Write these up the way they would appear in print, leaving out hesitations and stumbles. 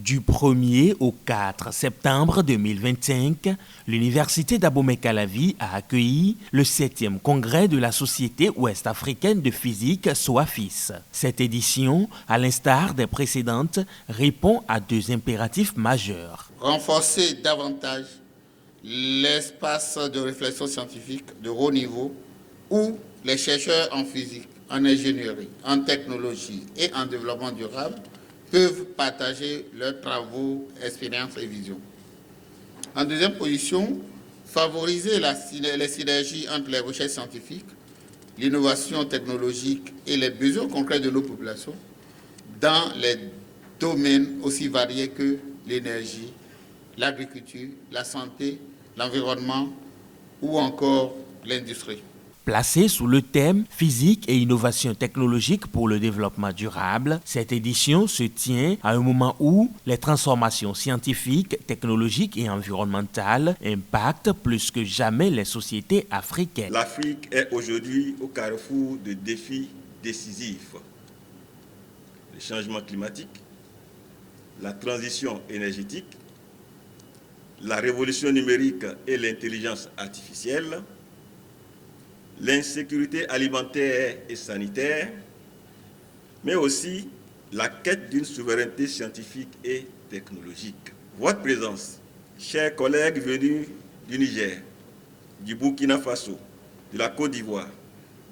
Du 1er au 4 septembre 2025, l'Université d'Abomey-Calavi a accueilli le 7e congrès de la Société ouest-africaine de physique SOAFIS. Cette édition, à l'instar des précédentes, répond à deux impératifs majeurs. Renforcer davantage l'espace de réflexion scientifique de haut niveau où les chercheurs en physique, en ingénierie, en technologie et en développement durable peuvent partager leurs travaux, expériences et visions. En deuxième position, favoriser les synergies entre les recherches scientifiques, l'innovation technologique et les besoins concrets de nos populations dans les domaines aussi variés que l'énergie, l'agriculture, la santé, l'environnement ou encore l'industrie. Placée sous le thème « Physique et innovation technologique pour le développement durable », cette édition se tient à un moment où les transformations scientifiques, technologiques et environnementales impactent plus que jamais les sociétés africaines. L'Afrique est aujourd'hui au carrefour de défis décisifs. Le changement climatique, la transition énergétique, la révolution numérique et l'intelligence artificielle, l'insécurité alimentaire et sanitaire, mais aussi la quête d'une souveraineté scientifique et technologique. Votre présence, chers collègues venus du Niger, du Burkina Faso, de la Côte d'Ivoire,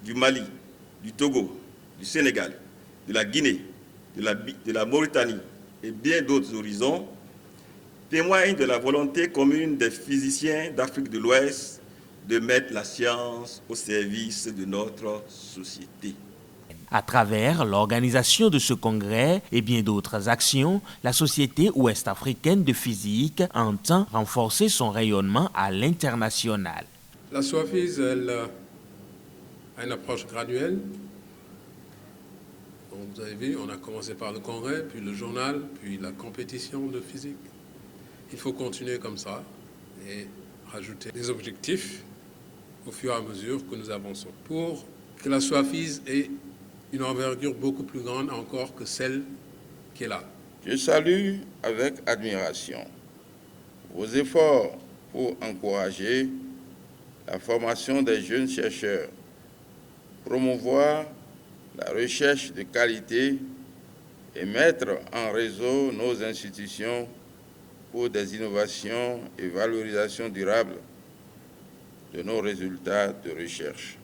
du Mali, du Togo, du Sénégal, de la Guinée, de la Mauritanie et bien d'autres horizons, témoigne de la volonté commune des physiciens d'Afrique de l'Ouest de mettre la science au service de notre société. À travers l'organisation de ce congrès et bien d'autres actions, la Société ouest-africaine de physique entend renforcer son rayonnement à l'international. La SOAFIS, elle a une approche graduelle. Donc, vous avez vu, on a commencé par le congrès, puis le journal, puis la compétition de physique. Il faut continuer comme ça et rajouter des objectifs au fur et à mesure que nous avançons, pour que la SOAFIS ait une envergure beaucoup plus grande encore que celle qui est là. Je salue avec admiration vos efforts pour encourager la formation des jeunes chercheurs, promouvoir la recherche de qualité et mettre en réseau nos institutions pour des innovations et valorisation durable de nos résultats de recherche.